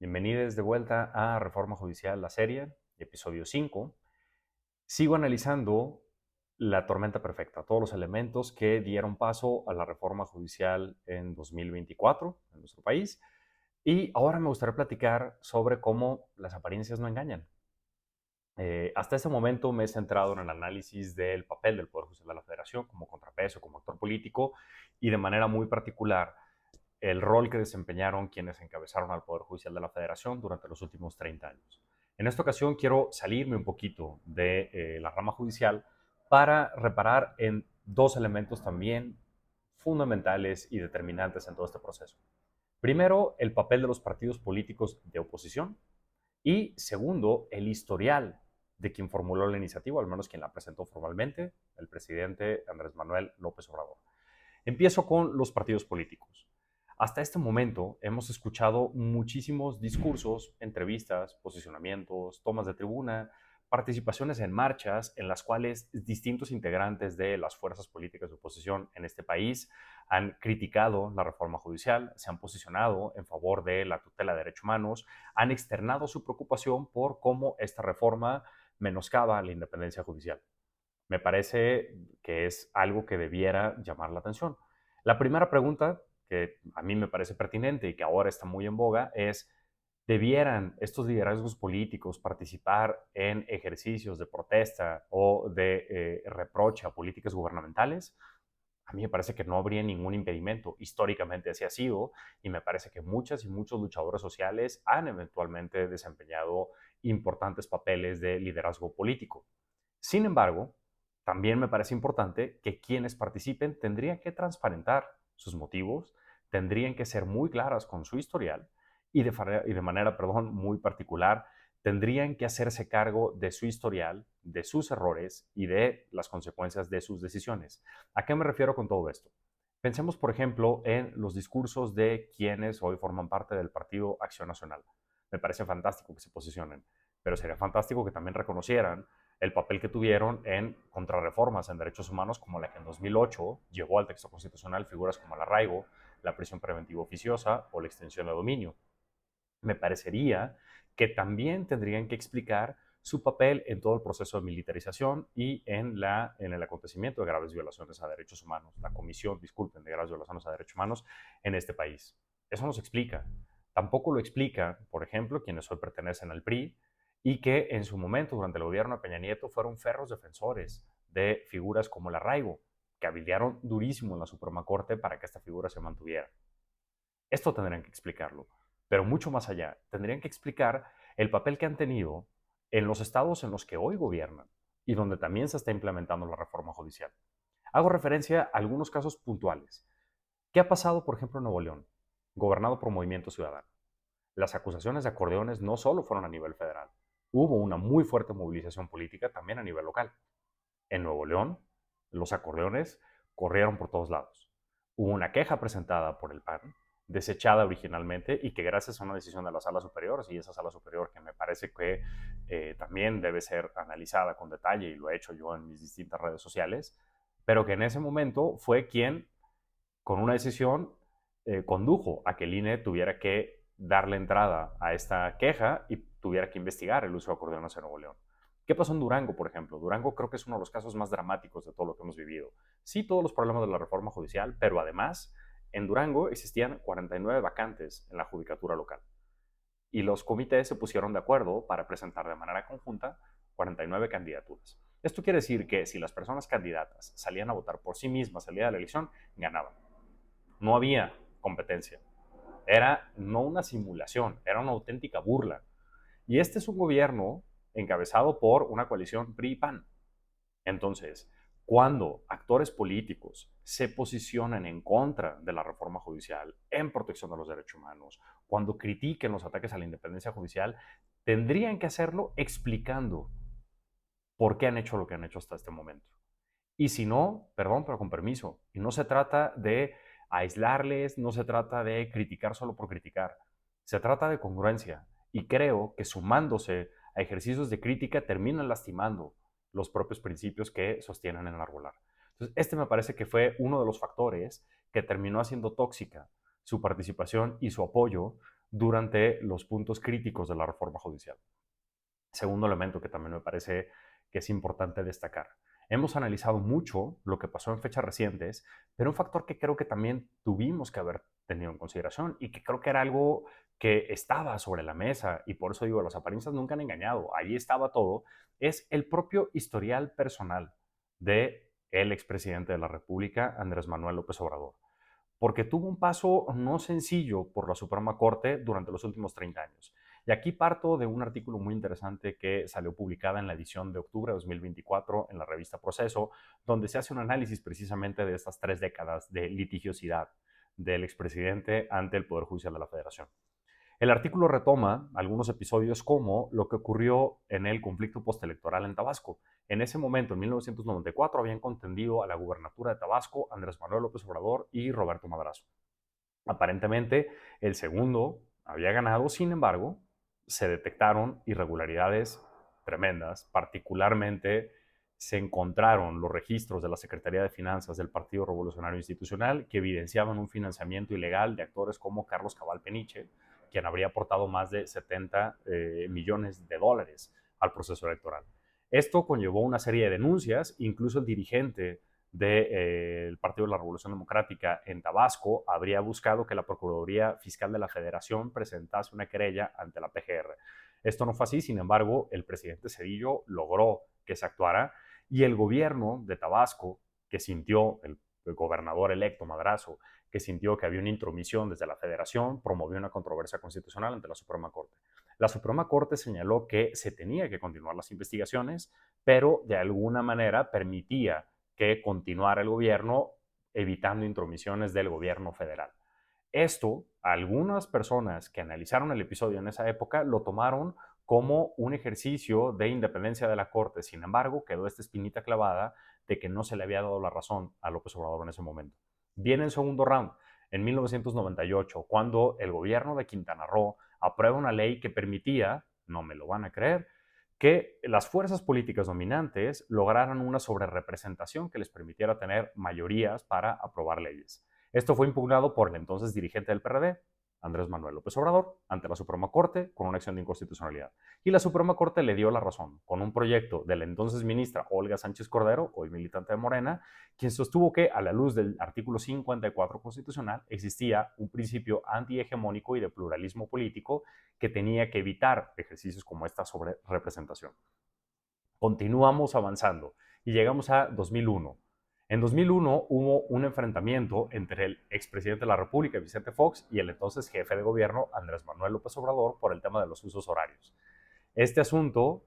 Bienvenidos de vuelta a Reforma Judicial, la serie, episodio 5. Sigo analizando la tormenta perfecta, todos los elementos que dieron paso a la reforma judicial en 2024 en nuestro país. Y ahora me gustaría platicar sobre cómo las apariencias no engañan. Hasta este momento me he centrado en el análisis del papel del Poder Judicial de la Federación como contrapeso, como actor político y de manera muy particular el rol que desempeñaron quienes encabezaron al Poder Judicial de la Federación durante los últimos 30 años. En esta ocasión quiero salirme un poquito de la rama judicial para reparar en dos elementos también fundamentales y determinantes en todo este proceso. Primero, el papel de los partidos políticos de oposición y segundo, el historial de quien formuló la iniciativa, al menos quien la presentó formalmente, el presidente Andrés Manuel López Obrador. Empiezo con los partidos políticos. Hasta este momento hemos escuchado muchísimos discursos, entrevistas, posicionamientos, tomas de tribuna, participaciones en marchas en las cuales distintos integrantes de las fuerzas políticas de oposición en este país han criticado la reforma judicial, se han posicionado en favor de la tutela de derechos humanos, han externado su preocupación por cómo esta reforma menoscaba la independencia judicial. Me parece que es algo que debiera llamar la atención. La primera pregunta, que a mí me parece pertinente y que ahora está muy en boga, es, ¿debieran estos liderazgos políticos participar en ejercicios de protesta o de reproche a políticas gubernamentales? A mí me parece que no habría ningún impedimento. Históricamente así ha sido y me parece que muchas y muchos luchadores sociales han eventualmente desempeñado importantes papeles de liderazgo político. Sin embargo, también me parece importante que quienes participen tendrían que transparentar sus motivos, tendrían que ser muy claras con su historial y de manera, muy particular, tendrían que hacerse cargo de su historial, de sus errores y de las consecuencias de sus decisiones. ¿A qué me refiero con todo esto? Pensemos, por ejemplo, en los discursos de quienes hoy forman parte del Partido Acción Nacional. Me parece fantástico que se posicionen, pero sería fantástico que también reconocieran el papel que tuvieron en contrarreformas en derechos humanos como la que en 2008 llevó al texto constitucional figuras como el arraigo, la prisión preventiva oficiosa o la extensión de dominio. Me parecería que también tendrían que explicar su papel en todo el proceso de militarización y en el acontecimiento de graves violaciones a derechos humanos, la comisión, disculpen, de graves violaciones a derechos humanos en este país. Eso no se explica. Tampoco lo explica, por ejemplo, quienes hoy pertenecen al PRI y que en su momento, durante el gobierno de Peña Nieto, fueron ferros defensores de figuras como el arraigo, que habilitaron durísimo en la Suprema Corte para que esta figura se mantuviera. Esto tendrían que explicarlo. Pero mucho más allá, tendrían que explicar el papel que han tenido en los estados en los que hoy gobiernan y donde también se está implementando la reforma judicial. Hago referencia a algunos casos puntuales. ¿Qué ha pasado, por ejemplo, en Nuevo León, gobernado por Movimiento Ciudadano? Las acusaciones de acordeones no solo fueron a nivel federal, hubo una muy fuerte movilización política también a nivel local. En Nuevo León, los acordeones corrieron por todos lados. Hubo una queja presentada por el PAN, desechada originalmente y que gracias a una decisión de la sala superior, y esa sala superior que me parece que también debe ser analizada con detalle y lo he hecho yo en mis distintas redes sociales, pero que en ese momento fue quien, con una decisión, condujo a que el INE tuviera que darle entrada a esta queja y tuviera que investigar el uso de acordeones en Nuevo León. ¿Qué pasó en Durango, por ejemplo? Durango creo que es uno de los casos más dramáticos de todo lo que hemos vivido. Sí, todos los problemas de la reforma judicial, pero además en Durango existían 49 vacantes en la judicatura local. Y los comités se pusieron de acuerdo para presentar de manera conjunta 49 candidaturas. Esto quiere decir que si las personas candidatas salían a votar por sí mismas el día de la elección, ganaban. No había competencia. Era no una simulación, era una auténtica burla. Y este es un gobierno encabezado por una coalición PRI-PAN. Entonces, cuando actores políticos se posicionan en contra de la reforma judicial, en protección de los derechos humanos, cuando critiquen los ataques a la independencia judicial, tendrían que hacerlo explicando por qué han hecho lo que han hecho hasta este momento. Y si no, perdón, pero con permiso. Y no se trata de aislarles, no se trata de criticar solo por criticar. Se trata de congruencia. Y creo que sumándose a ejercicios de crítica terminan lastimando los propios principios que sostienen en Arbolar. Entonces, este me parece que fue uno de los factores que terminó haciendo tóxica su participación y su apoyo durante los puntos críticos de la reforma judicial. Segundo elemento que también me parece que es importante destacar. Hemos analizado mucho lo que pasó en fechas recientes, pero un factor que creo que también tuvimos que haber tenido en consideración y que creo que era algo que estaba sobre la mesa, y por eso digo, las apariencias nunca han engañado, ahí estaba todo, es el propio historial personal de el expresidente de la República, Andrés Manuel López Obrador, porque tuvo un paso no sencillo por la Suprema Corte durante los últimos 30 años. Y aquí parto de un artículo muy interesante que salió publicada en la edición de octubre de 2024 en la revista Proceso, donde se hace un análisis precisamente de estas 3 décadas de litigiosidad del expresidente ante el Poder Judicial de la Federación. El artículo retoma algunos episodios como lo que ocurrió en el conflicto postelectoral en Tabasco. En ese momento, en 1994, habían contendido a la gubernatura de Tabasco Andrés Manuel López Obrador y Roberto Madrazo. Aparentemente, el segundo había ganado, sin embargo, se detectaron irregularidades tremendas, particularmente se encontraron los registros de la Secretaría de Finanzas del Partido Revolucionario Institucional que evidenciaban un financiamiento ilegal de actores como Carlos Cabal Peniche, quien habría aportado más de 70 millones de dólares al proceso electoral. Esto conllevó una serie de denuncias, incluso el dirigente del Partido de la Revolución Democrática en Tabasco habría buscado que la Procuraduría Fiscal de la Federación presentase una querella ante la PGR. Esto no fue así, sin embargo, el presidente Cedillo logró que se actuara y el gobierno de Tabasco, que sintió, el gobernador electo Madrazo, que sintió que había una intromisión desde la Federación, promovió una controversia constitucional ante la Suprema Corte. La Suprema Corte señaló que se tenía que continuar las investigaciones, pero de alguna manera permitía que continuara el gobierno evitando intromisiones del gobierno federal. Esto, algunas personas que analizaron el episodio en esa época lo tomaron como un ejercicio de independencia de la Corte. Sin embargo, quedó esta espinita clavada de que no se le había dado la razón a López Obrador en ese momento. Viene el segundo round, en 1998, cuando el gobierno de Quintana Roo aprueba una ley que permitía, no me lo van a creer, que las fuerzas políticas dominantes lograran una sobrerepresentación que les permitiera tener mayorías para aprobar leyes. Esto fue impugnado por el entonces dirigente del PRD, Andrés Manuel López Obrador, ante la Suprema Corte con una acción de inconstitucionalidad. Y la Suprema Corte le dio la razón con un proyecto de la entonces ministra Olga Sánchez Cordero, hoy militante de Morena, quien sostuvo que, a la luz del artículo 54 constitucional, existía un principio antihegemónico y de pluralismo político que tenía que evitar ejercicios como esta sobre representación. Continuamos avanzando y llegamos a 2001. En 2001 hubo un enfrentamiento entre el expresidente de la República, Vicente Fox, y el entonces jefe de gobierno, Andrés Manuel López Obrador, por el tema de los usos horarios. Este asunto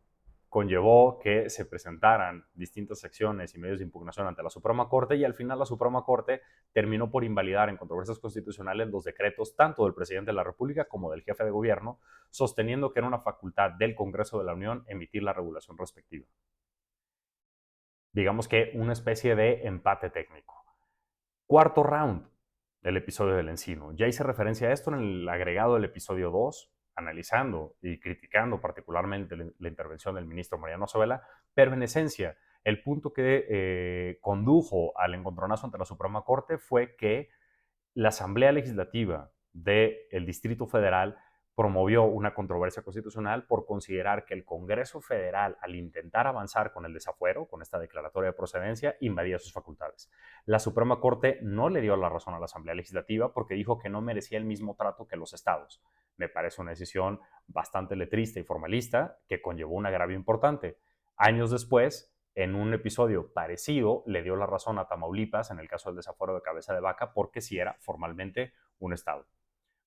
conllevó que se presentaran distintas secciones y medios de impugnación ante la Suprema Corte y al final la Suprema Corte terminó por invalidar en controversias constitucionales los decretos tanto del presidente de la República como del jefe de gobierno, sosteniendo que era una facultad del Congreso de la Unión emitir la regulación respectiva. Digamos que una especie de empate técnico. Cuarto round del episodio del Encino. Ya hice referencia a esto en el agregado del episodio 2, analizando y criticando particularmente la intervención del ministro Mariano Zoela, pero en esencia, el punto que condujo al encontronazo ante la Suprema Corte fue que la Asamblea Legislativa del Distrito Federal promovió una controversia constitucional por considerar que el Congreso Federal, al intentar avanzar con el desafuero, con esta declaratoria de procedencia, invadía sus facultades. La Suprema Corte no le dio la razón a la Asamblea Legislativa porque dijo que no merecía el mismo trato que los estados. Me parece una decisión bastante letrista y formalista que conllevó un agravio importante. Años después, en un episodio parecido, le dio la razón a Tamaulipas en el caso del desafuero de Cabeza de Vaca porque sí era formalmente un estado.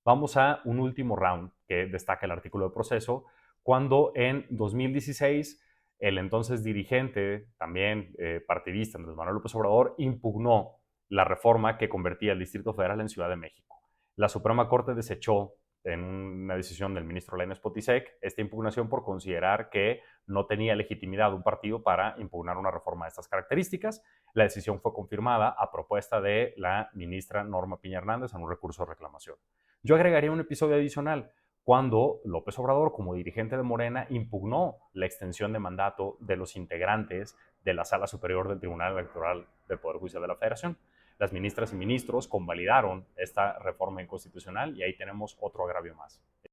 Vamos a un último round que destaca el artículo de proceso, cuando en 2016 el entonces dirigente, también partidista, Andrés Manuel López Obrador, impugnó la reforma que convertía el Distrito Federal en Ciudad de México. La Suprema Corte desechó en una decisión del ministro Lainez Potisek esta impugnación por considerar que no tenía legitimidad un partido para impugnar una reforma de estas características. La decisión fue confirmada a propuesta de la ministra Norma Piña Hernández en un recurso de reclamación. Yo agregaría un episodio adicional cuando López Obrador, como dirigente de Morena, impugnó la extensión de mandato de los integrantes de la Sala Superior del Tribunal Electoral del Poder Judicial de la Federación. Las ministras y ministros convalidaron esta reforma inconstitucional y ahí tenemos otro agravio más.